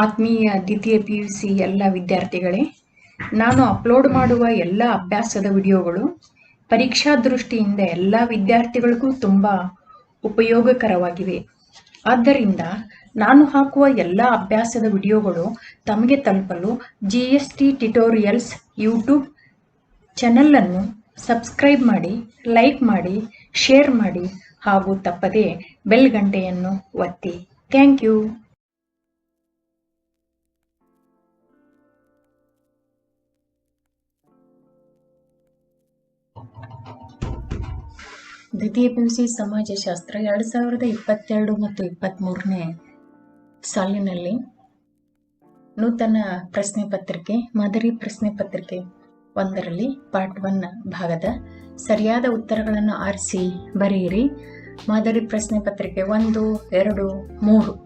ಆತ್ಮೀಯ ದ್ವಿತೀಯ PUC ಎಲ್ಲ ವಿದ್ಯಾರ್ಥಿಗಳೇ, ನಾನು ಅಪ್ಲೋಡ್ ಮಾಡುವ ಎಲ್ಲ ಅಭ್ಯಾಸದ ವಿಡಿಯೋಗಳು ಪರೀಕ್ಷಾ ದೃಷ್ಟಿಯಿಂದ ಎಲ್ಲ ವಿದ್ಯಾರ್ಥಿಗಳಿಗೂ ತುಂಬ ಉಪಯೋಗಕರವಾಗಿವೆ. ಆದ್ದರಿಂದ ನಾನು ಹಾಕುವ ಎಲ್ಲ ಅಭ್ಯಾಸದ ವಿಡಿಯೋಗಳು ತಮಗೆ ತಲುಪಲು GST ಟ್ಯುಟೋರಿಯಲ್ಸ್ ಯೂಟ್ಯೂಬ್ ಚಾನಲನ್ನು ಸಬ್ಸ್ಕ್ರೈಬ್ ಮಾಡಿ, ಲೈಕ್ ಮಾಡಿ, ಶೇರ್ ಮಾಡಿ ಹಾಗೂ ತಪ್ಪದೆ ಬೆಲ್ ಗಂಟೆಯನ್ನು ಒತ್ತಿ. Thank you. ದ್ವಿತೀಯ PUC ಸಮಾಜಶಾಸ್ತ್ರ 2022 ಮತ್ತು 23ನೇ ಸಾಲಿನಲ್ಲಿ ನೂತನ ಪ್ರಶ್ನೆ ಪತ್ರಿಕೆ ಮಾದರಿ ಪ್ರಶ್ನೆ ಪತ್ರಿಕೆ 1ರಲ್ಲಿ ಪಾರ್ಟ್ 1 ಭಾಗದ ಸರಿಯಾದ ಉತ್ತರಗಳನ್ನು ಆರಿಸಿ ಬರೆಯಿರಿ. ಮಾದರಿ ಪ್ರಶ್ನೆ ಪತ್ರಿಕೆ 1, 2, 3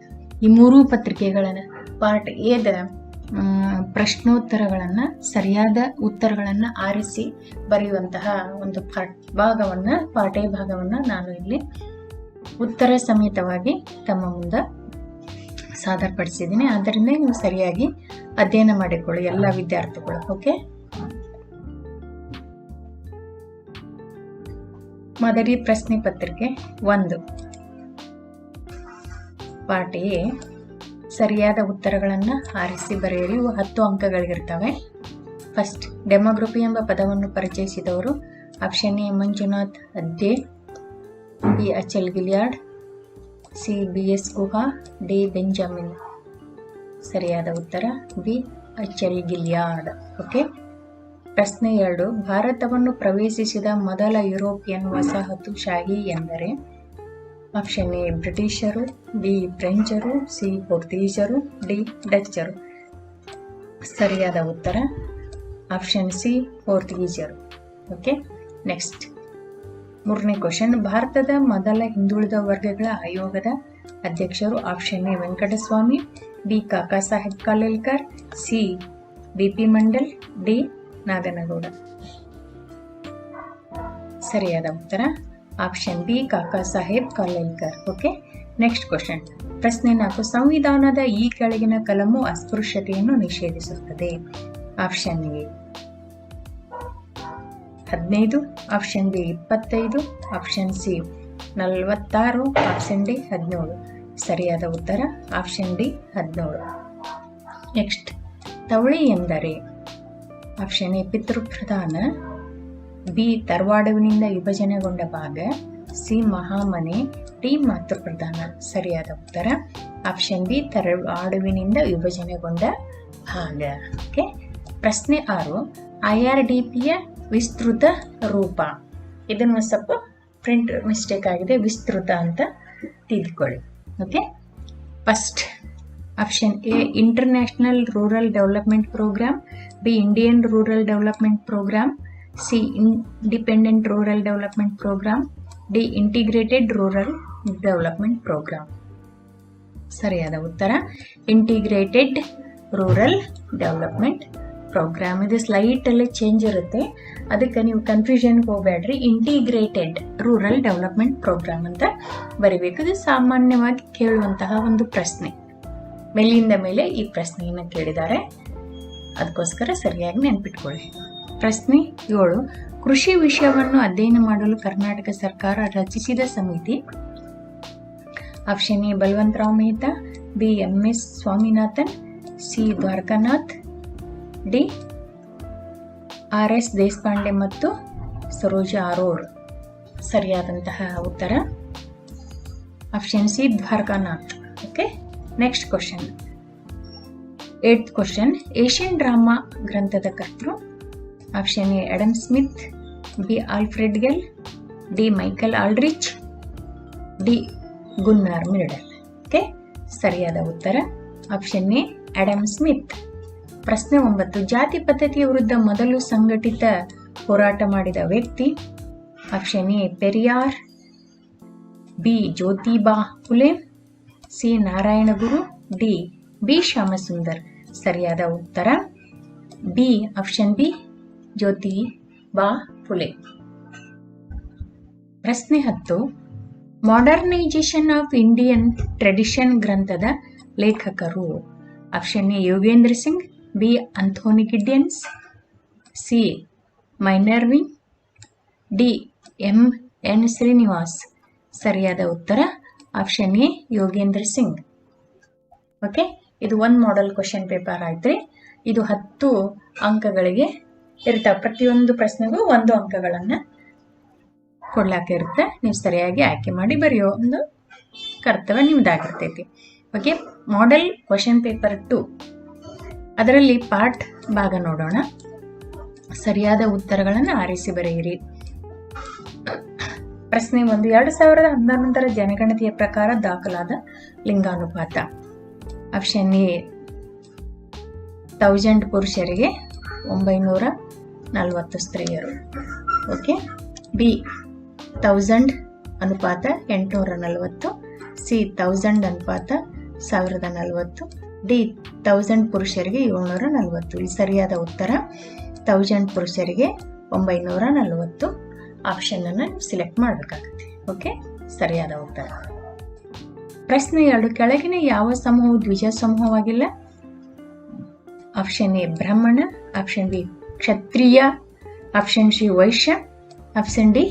ಈ ಮೂರೂ ಪತ್ರಿಕೆಗಳನ್ನು ಪಾರ್ಟ್ ಎದ ಪ್ರಶ್ನೋತ್ತರಗಳನ್ನು ಸರಿಯಾದ ಉತ್ತರಗಳನ್ನು ಆರಿಸಿ ಬರೆಯುವಂತಹ ಒಂದು ಪಾರ್ಟ್ ಎ ಭಾಗವನ್ನು ನಾನು ಇಲ್ಲಿ ಉತ್ತರ ಸಮೇತವಾಗಿ ತಮ್ಮ ಮುಂದೆ ಸಾದರಪಡಿಸಿದ್ದೀನಿ. ಆದ್ದರಿಂದ ನೀವು ಸರಿಯಾಗಿ ಅಧ್ಯಯನ ಮಾಡಿಕೊಳ್ಳಿ ಎಲ್ಲ ವಿದ್ಯಾರ್ಥಿಗಳು. ಓಕೆ, ಮಾದರಿ ಪ್ರಶ್ನೆ ಪತ್ರಿಕೆ 1 ಪಾರ್ಟ್ ಎ ಸರಿಯಾದ ಉತ್ತರಗಳನ್ನು ಆರಿಸಿ ಬರೆಯಿರಿ. ಇವು 10 ಅಂಕಗಳಿಗಿರ್ತವೆ. ಫಸ್ಟ್, ಡೆಮೋಗ್ರಫಿ ಎಂಬ ಪದವನ್ನು ಪರಿಚಯಿಸಿದವರು option A Manjunath Adde, B Achille Guillard, C BS Guha, D Benjamin. ಸರಿಯಾದ ಉತ್ತರ ಬಿ ಅಚಲ್ ಗಿಲಿಯಾರ್ಡ್. ಓಕೆ, ಪ್ರಶ್ನೆ 2, ಭಾರತವನ್ನು ಪ್ರವೇಶಿಸಿದ ಮೊದಲ ಯುರೋಪಿಯನ್ ವಸಾಹತುಶಾಹಿ ಎಂದರೆ ಆಪ್ಷನ್ ಎ ಬ್ರಿಟಿಷರು, ಬಿ ಫ್ರೆಂಚರು, ಸಿ ಪೋರ್ಚುಗೀಸರು, ಡಿ ಡಚ್ಚರು. ಸರಿಯಾದ ಉತ್ತರ ಆಪ್ಷನ್ ಸಿ ಪೋರ್ಚುಗೀಸರು. ಓಕೆ, ನೆಕ್ಸ್ಟ್ 3ನೇ ಕ್ವಶನ್, ಭಾರತದ ಮೊದಲ ಹಿಂದುಳಿದ ವರ್ಗಗಳ ಆಯೋಗದ ಅಧ್ಯಕ್ಷರು option A Venkataswamy, B Kaka Saheb Kalelkar, C BP Mandal, D Naganagouda. ಸರಿಯಾದ ಉತ್ತರ option B Kaka Saheb Kalelkar. Okay, next question, ಪ್ರಶ್ನೆ 4, ಸಂವಿಧಾನದ ಈ ಕೆಳಗಿನ ಕಲಮು ಅಸ್ಪೃಶ್ಯತೆಯನ್ನು ನಿಷೇಧಿಸುತ್ತದೆ. Option A 15, option B 25, option C 46, option D 17. ಸರಿಯಾದ ಉತ್ತರ ಆಪ್ಷನ್ ಡಿ 17. ನೆಕ್ಸ್ಟ್, ತವಳಿ ಎಂದರೆ ಆಪ್ಷನ್ ಎ ಪಿತೃಪ್ರಧಾನ, ಬಿ ತರವಾಡುವಿನಿಂದ ವಿಭಜನೆಗೊಂಡ ಭಾಗ, ಸಿ ಮಹಾಮನೆ, ಡಿ ಮಾತೃಪ್ರಧಾನ. ಸರಿಯಾದ ಉತ್ತರ ಆಪ್ಷನ್ ಬಿ ತರವಾಡುವಿನಿಂದ ವಿಭಜನೆಗೊಂಡ ಭಾಗ. ಓಕೆ, ಪ್ರಶ್ನೆ 6, IRDPಯ ವಿಸ್ತೃತ ರೂಪ. ಇದನ್ನು ಸ್ವಲ್ಪ ಪ್ರಿಂಟ್ ಮಿಸ್ಟೇಕ್ ಆಗಿದೆ, ವಿಸ್ತೃತ ಅಂತ ತಿಳ್ಕೊಳ್ಳಿ. Okay, first option A international rural development programme, B Indian rural development programme, C independent rural development programme, D integrated rural development programme. ಸರಿಯಾದ ಉತ್ತರ ಇಂಟಿಗ್ರೇಟೆಡ್ ರೂರಲ್ ಡೆವಲಪ್ಮೆಂಟ್ ಪ್ರೋಗ್ರಾಮ್. ಇದು ಸ್ಲೈಟ್ ಅಲ್ಲಿ ಚೇಂಜ್ ಇರುತ್ತೆ, ಅದಕ್ಕೆ ನೀವು ಕನ್ಫ್ಯೂಷನ್ಗೆ ಹೋಗಬೇಡ್ರಿ. ಇಂಟಿಗ್ರೇಟೆಡ್ ರೂರಲ್ ಡೆವಲಪ್ಮೆಂಟ್ ಪ್ರೋಗ್ರಾಮ್ ಅಂತ ಬರಿಬೇಕು. ಇದು ಸಾಮಾನ್ಯವಾಗಿ ಕೇಳುವಂತಹ ಒಂದು ಪ್ರಶ್ನೆ. ಮೇಲಿಂದ ಮೇಲೆ ಈ ಪ್ರಶ್ನೆಯನ್ನು ಕೇಳಿದ್ದಾರೆ, ಅದಕ್ಕೋಸ್ಕರ ಸರಿಯಾಗಿ ನೆನಪಿಟ್ಕೊಳ್ಳಿ. ಪ್ರಶ್ನೆ 7, ಕೃಷಿ ವಿಷಯವನ್ನು ಅಧ್ಯಯನ ಮಾಡಲು ಕರ್ನಾಟಕ ಸರ್ಕಾರ ರಚಿಸಿದ ಸಮಿತಿ. Option A Balwantrai Mehta, B MS Swaminathan, C Dwarakanath, D RS Deshpande ಮತ್ತು ಸರೋಜಾ ಅರೋರ್. ಸರಿಯಾದಂತಹ ಉತ್ತರ option C Dwarakanath. Okay, next question 8th question, Asian drama ಗ್ರಂಥದ ಕರ್ತೃ. Option A Adam Smith, B Alfred Gell, D Michael Aldrich, D Gunnar Myrdal. Okay, ಸರಿಯಾದ ಉತ್ತರ ಆಪ್ಷನ್ ಎ ಆಡಮ್ ಸ್ಮಿತ್. ಪ್ರಶ್ನೆ 9, ಜಾತಿ ಪದ್ಧತಿಯ ವಿರುದ್ಧ ಮೊದಲು ಸಂಘಟಿತ ಹೋರಾಟ ಮಾಡಿದ ವ್ಯಕ್ತಿ. Option A Periyar, B Jyotiba Phule, C Narayana Guru, D B Shyamasundar. ಸರಿಯಾದ ಉತ್ತರ B option B Jyotiba Phule. ಪ್ರಶ್ನೆ 10, ಮಾಡರ್ನೈಜೇಷನ್ ಆಫ್ ಇಂಡಿಯನ್ ಟ್ರೆಡಿಷನ್ ಗ್ರಂಥದ ಲೇಖಕರು. Option A Yogendra Singh, B Anthony Giddens, C ಮೈನರ್ವಿ, ಡಿ ಎಂ ಶ್ರೀನಿವಾಸ್. ಸರಿಯಾದ ಉತ್ತರ option A Yogendra Singh. Okay, ಇದು 1 ಮಾಡೆಲ್ ಕ್ವಶನ್ ಪೇಪರ್ ಆಯ್ತ್ರಿ. ಇದು 10 ಅಂಕಗಳಿಗೆ ಇರ್ತಾವ. ಪ್ರತಿಯೊಂದು ಪ್ರಶ್ನೆಗೂ 1 ಅಂಕಗಳನ್ನ ಕೊಡ್ಲಾಕಿರುತ್ತೆ. ನೀವು ಸರಿಯಾಗಿ ಆಯ್ಕೆ ಮಾಡಿ ಬರೆಯೋ ಒಂದು ಕರ್ತವ್ಯ ನಿಮ್ದಾಗಿರ್ತೈತಿ. ಓಕೆ, ಮಾಡೆಲ್ ಕ್ವಶನ್ ಪೇಪರ್ 2 ಅದರಲ್ಲಿ ಪಾರ್ಟ್ ಭಾಗ ನೋಡೋಣ. ಸರಿಯಾದ ಉತ್ತರಗಳನ್ನು ಆರಿಸಿ ಬರೆಯಿರಿ. ಪ್ರಶ್ನೆ 1, 2011 ಜನಗಣತಿಯ ಪ್ರಕಾರ ದಾಖಲಾದ ಲಿಂಗಾನುಪಾತ. ಆಪ್ಷನ್ ಎ 1000 ಪುರುಷರಿಗೆ 940 ಸ್ತ್ರೀಯರು. ಓಕೆ, ಬಿ 1000 ಅನುಪಾತ 840, ಸಿ 1000 ಅನುಪಾತ 1040, ಡಿ 1000 ಪುರುಷರಿಗೆ 740. ಇಲ್ಲಿ ಸರಿಯಾದ ಉತ್ತರ 1000 ಪುರುಷರಿಗೆ 940 ಆಪ್ಷನ್ ಅನ್ನು ಸಿಲೆಕ್ಟ್ ಮಾಡಬೇಕಾಗುತ್ತೆ. ಓಕೆ, ಸರಿಯಾದ ಉತ್ತರ. ಪ್ರಶ್ನೆ 2, ಕೆಳಗಿನ ಯಾವ ಸಮೂಹವು ದ್ವಿಜ ಸಮೂಹವಾಗಿಲ್ಲ? ಆಪ್ಷನ್ ಎ ಬ್ರಾಹ್ಮಣ, ಆಪ್ಷನ್ ಬಿ ಕ್ಷತ್ರಿಯ, ಆಪ್ಷನ್ ಸಿ ವೈಶ್ಯ, ಆಪ್ಷನ್ ಡಿ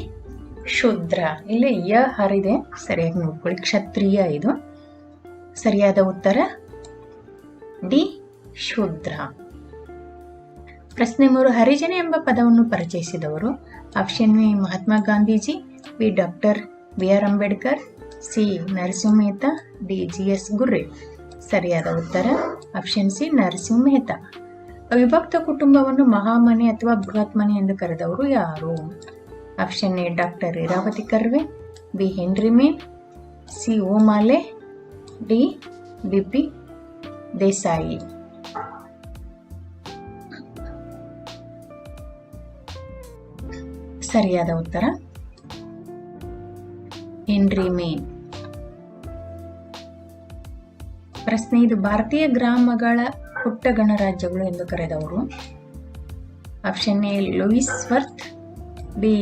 ಶೂದ್ರ. ಇಲ್ಲಿ ಯ ಹರಿದೆ, ಸರಿಯಾಗಿ ನೋಡ್ಕೊಳ್ಳಿ. ಕ್ಷತ್ರಿಯ ಇದು. ಸರಿಯಾದ ಉತ್ತರ ಡಿ ಶೂದ್ರ. ಪ್ರಶ್ನೆ 3, ಹರಿಜನ ಎಂಬ ಪದವನ್ನು ಪರಿಚಯಿಸಿದವರು. Option A Mahatma Gandhiji, B doctor B R. Ambedkar, C Narasimha Mehta, D G S. Ghurye. ಸರಿಯಾದ ಉತ್ತರ ಆಪ್ಷನ್ ಸಿ ನರಸಿಂಹ ಮೆಹ್ತಾ. ಅವಿಭಕ್ತ ಕುಟುಂಬವನ್ನು ಮಹಾಮನೆ ಅಥವಾ ಬೃಹತ್ ಮನೆ ಎಂದು ಕರೆದವರು ಯಾರು? Option A doctor Irawati Karve, B Henry Maine, C O'Malley, D B P. Desai. ಸರಿಯಾದ ಉತ್ತರ ಹೆನ್ರಿ ಮೇನ್. ಪ್ರಶ್ನೆ 5, ಭಾರತೀಯ ಗ್ರಾಮಗಳ ಪುಟ್ಟ ಗಣರಾಜ್ಯಗಳು ಎಂದು ಕರೆದವರು. Option A Louis Wirth, B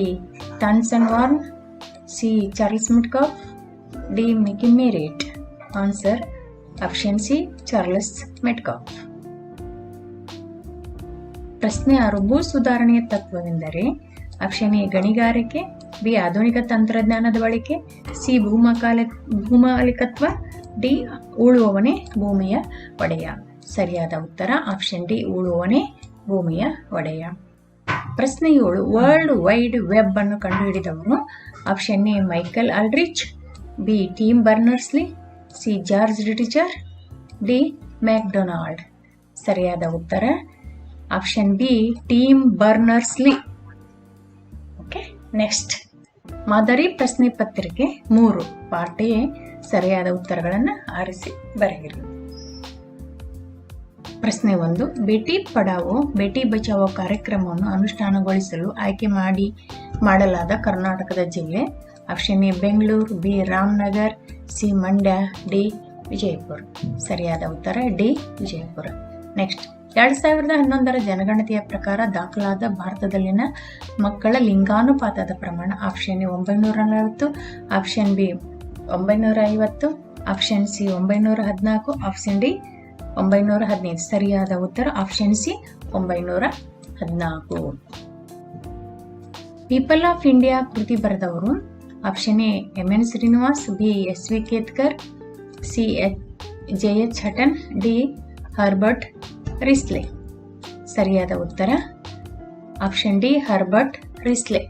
Thompson Warne, C Charles Metcalfe, D McKim Marriott. Answer option C Charles Metcalfe. ಪ್ರಶ್ನೆ 6, ಭೂ ಸುಧಾರಣೆಯ ತತ್ವವೆಂದರೆ. ಆಪ್ಷನ್ ಎ ಗಣಿಗಾರಿಕೆ, ಬಿ ಆಧುನಿಕ ತಂತ್ರಜ್ಞಾನದ ಬಳಕೆ, ಸಿ ಭೂಮಾಲೀಕತ್ವ, ಡಿ ಉಳುವವನೇ ಭೂಮಿಯ ಒಡೆಯ. ಸರಿಯಾದ ಉತ್ತರ ಆಪ್ಷನ್ ಡಿ ಉಳುವವನೇ ಭೂಮಿಯ ಒಡೆಯ. ಪ್ರಶ್ನೆ 7, ವರ್ಲ್ಡ್ ವೈಡ್ ವೆಬ್ ಅನ್ನು ಕಂಡುಹಿಡಿದವರು. Option A Michael Aldrich, B Tim Berners Lee, C George Ritzer, D McDonald. ಸರಿಯಾದ ಉತ್ತರ option B Tim Berners Lee. Okay, next ಮಾದರಿ ಪ್ರಶ್ನೆ ಪತ್ರಿಕೆ 3 ಪಾರ್ಟ್ ಎ ಸರಿಯಾದ ಉತ್ತರಗಳನ್ನು ಆರಿಸಿ ಬರೆಯಿರಿ. ಪ್ರಶ್ನೆ 1, ಬೇಟಿ ಪಡಾವೋ ಬೇಟಿ ಬಚಾವೋ ಕಾರ್ಯಕ್ರಮವನ್ನು ಅನುಷ್ಠಾನಗೊಳಿಸಲು ಆಯ್ಕೆ ಮಾಡಲಾದ ಕರ್ನಾಟಕದ ಜಿಲ್ಲೆ. Option A Bengaluru, B Ramanagar, C Mandya, D Vijayapura. ಸರಿಯಾದ ಉತ್ತರ ಡಿ ವಿಜಯಪುರ. ನೆಕ್ಸ್ಟ್ 2011 ಜನಗಣತಿಯ ಪ್ರಕಾರ ದಾಖಲಾದ ಭಾರತದಲ್ಲಿನ ಮಕ್ಕಳ ಲಿಂಗಾನುಪಾತದ ಪ್ರಮಾಣ. Option A 940, option B 950, option C 914, option D 915. ಸರಿಯಾದ ಉತ್ತರ option C 914. People of India ಕೃತಿ ಬರೆದವರು. Option A M N. Srinivas, B S V. Ketkar, C J H. Hutton, D Herbert Risley. ಸರಿಯಾದ ಉತ್ತರ option D Herbert Risley.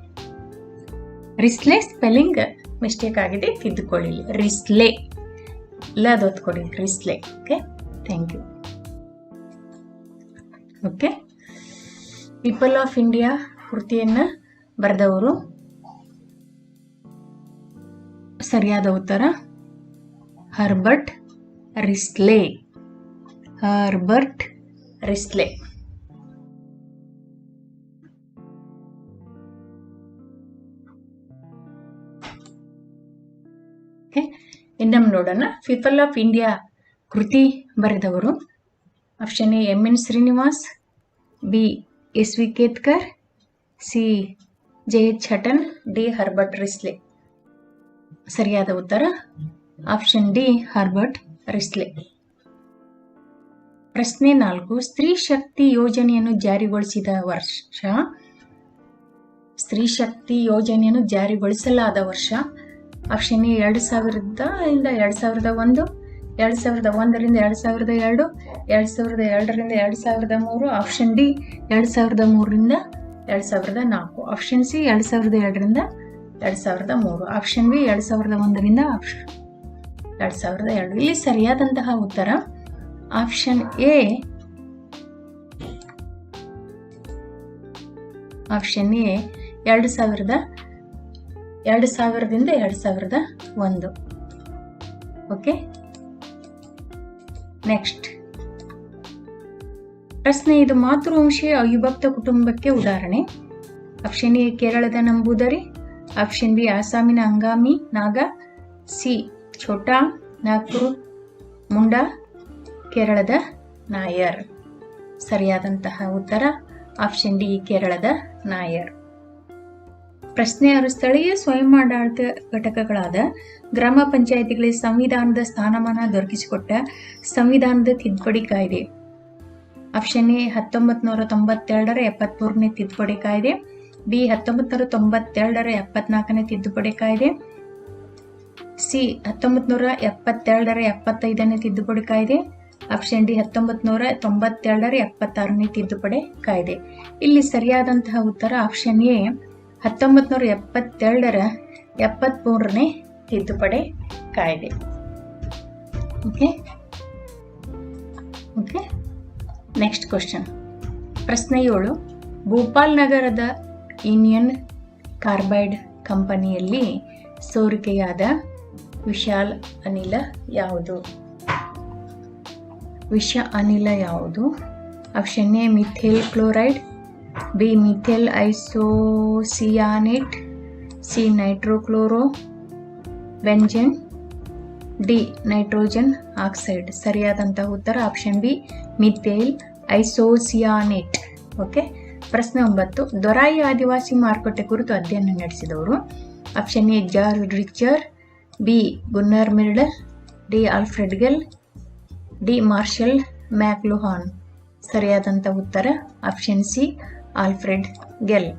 Risley spelling mistake ಆಗಿದೆ, ತಿದ್ದುಕೊಳ್ಳಿ. Risley ಇಲ್ಲ, ಅದು ಒತ್ಕೊಡಿ, Risley. Okay, thank you. Okay, people of India ಕೃತಿಯನ್ನ ಬರೆದವರು. ಸರಿಯಾದ ಉತ್ತರ ಹರ್ಬರ್ಟ್ ರಿಸ್ಲೆ. ಹರ್ಬರ್ಟ್ ರಿಸ್ಲೆ. ಇನ್ನೊಮ್ಮೆ ನೋಡೋಣ. ಪೀಪಲ್ ಆಫ್ ಇಂಡಿಯಾ ಕೃತಿ ಬರೆದವರು. Option A M N. Srinivas, B S V. Ketkar, C J H. Hutton, D Herbert Risley. ಸರಿಯಾದ ಉತ್ತರ ಆಪ್ಷನ್ ಡಿ ಹರ್ಬರ್ಟ್ ರಿಸ್ಲೆ. ಪ್ರಶ್ನೆ 4, ಸ್ತ್ರೀ ಶಕ್ತಿ ಯೋಜನೆಯನ್ನು ಜಾರಿಗೊಳಿಸಿದ ವರ್ಷ. ಸ್ತ್ರೀ ಶಕ್ತಿ ಯೋಜನೆಯನ್ನು ಜಾರಿಗೊಳಿಸಲಾದ ವರ್ಷ. ಆಪ್ಷನ್ ಎ 2000ರಿಂದ 2001, 2001ರಿಂದ 2002, 2002ರಿಂದ 2003. ಆಪ್ಷನ್ ಡಿ 2003ರಿಂದ 2004. ಆಪ್ಷನ್ ಸಿ 2002ರಿಂದ 2003. ಆಪ್ಷನ್ ಬಿ 2001ರಿಂದ 2002. ಇಲ್ಲಿ ಸರಿಯಾದಂತಹ ಉತ್ತರ ಆಪ್ಷನ್ ಎ. ಆಪ್ಷನ್ ಎ 2000ದಿಂದ 2001. ಓಕೆ, ನೆಕ್ಸ್ಟ್ ಪ್ರಶ್ನೆ 5, ಮಾತೃವಂಶೀಯ ಅವಿಭಕ್ತ ಕುಟುಂಬಕ್ಕೆ ಉದಾಹರಣೆ. ಆಪ್ಷನ್ ಎ ಕೇರಳದ ನಂಬೂದರಿ. ಆಪ್ಷನ್ ಬಿ ಆಸಾಮಿನ ಅಂಗಾಮಿ ನಾಗ. ಸಿ ಛೋಟಾ ನಾಗ್ಪುರ್ ಮುಂಡಾ. ಕೇರಳದ ನಾಯರ್. ಸರಿಯಾದಂತಹ ಉತ್ತರ ಆಪ್ಷನ್ ಡಿ ಕೇರಳದ ನಾಯರ್. ಪ್ರಶ್ನೆ 6, ಸ್ಥಳೀಯ ಸ್ವಯಮಾಡಳಿತ ಘಟಕಗಳಾದ ಗ್ರಾಮ ಪಂಚಾಯಿತಿಗಳಿಗೆ ಸಂವಿಧಾನದ ಸ್ಥಾನಮಾನ ದೊರಕಿಸಿಕೊಟ್ಟ ಸಂವಿಧಾನದ ತಿದ್ದುಪಡಿ ಕಾಯ್ದೆ. ಆಪ್ಷನ್ ಎ 1992ರ 73ನೇ ತಿದ್ದುಪಡಿ ಕಾಯ್ದೆ. ಬಿ 1992ರ 74ನೇ ತಿದ್ದುಪಡಿ ಕಾಯ್ದೆ. ಸಿ 1972ರ 75ನೇ ತಿದ್ದುಪಡಿ ಕಾಯ್ದೆ. ಆಪ್ಷನ್ ಡಿ 1992ರ 76ನೇ ತಿದ್ದುಪಡಿ ಕಾಯ್ದೆ. ಇಲ್ಲಿ ಸರಿಯಾದಂತಹ ಉತ್ತರ ಆಪ್ಷನ್ ಎ 1972ರ 73ನೇ ತಿದ್ದುಪಡಿ ಕಾಯ್ದೆ. Okay, next question. ಪ್ರಶ್ನೆ 7, ಭೂಪಾಲ್ ನಗರದ ಯೂನಿಯನ್ ಕಾರ್ಬೈಡ್ ಕಂಪನಿಯಲ್ಲಿ ಸೋರಿಕೆಯಾದ ವಿಷ ಅನಿಲ ಯಾವುದು? Option A methyl chloride. B methyl isocyanate. C nitrochloro benzene. D nitrogen oxide. ಸರಿಯಾದಂತಹ ಉತ್ತರ option B methyl isocyanate. Okay, ಪ್ರಶ್ನೆ 9, ದೊರಾಯಿ ಆದಿವಾಸಿ ಮಾರುಕಟ್ಟೆ ಕುರಿತು ಅಧ್ಯಯನ ನಡೆಸಿದವರು. Option A George Ritzer. B Gunnar Myrdal. D Alfred Gell. D Marshall McLuhan. ಸರಿಯಾದಂಥ ಉತ್ತರ option C Alfred Gell.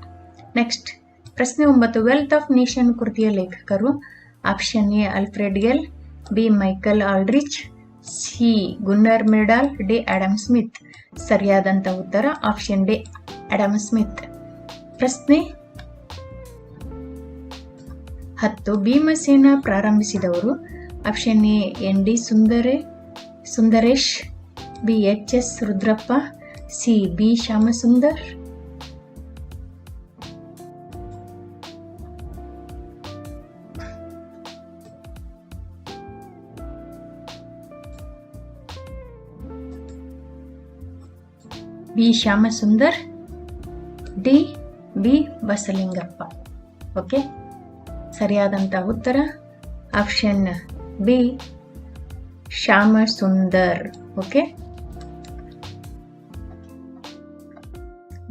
Next ಪ್ರಶ್ನೆ 9, ವೆಲ್ತ್ ಆಫ್ ನೇಷನ್ ಕೃತಿಯ ಲೇಖಕರು. Option A Alfred Gell. B Michael Aldrich. C Gunnar Myrdal. D Adam Smith. ಸರಿಯಾದಂಥ ಉತ್ತರ option D Adam Smith. ಪ್ರಶ್ನೆ 10, ಭೀಮಸೇನ ಪ್ರಾರಂಭಿಸಿದವರು. Option A N D Sundaresh. B H S Rudrappa. C B Shyamasundar. B Shyamasundar. D B Basalingappa. Okay, ಸರಿಯಾದಂಥ ಉತ್ತರ option B Shyamasundar. Okay,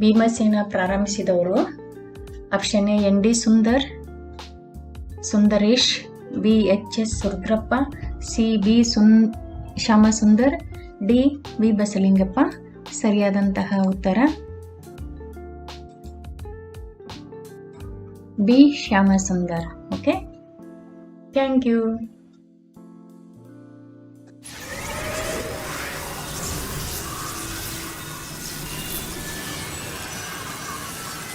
Bhimasena ಪ್ರಾರಂಭಿಸಿದವರು. Option A N D Sundaresh. B H S Rudrappa. C B Shyamasundar. D B Basalingappa. ಸರಿಯಾದಂತಹ ಉತ್ತರ B Shyamasundar. Okay, thank you.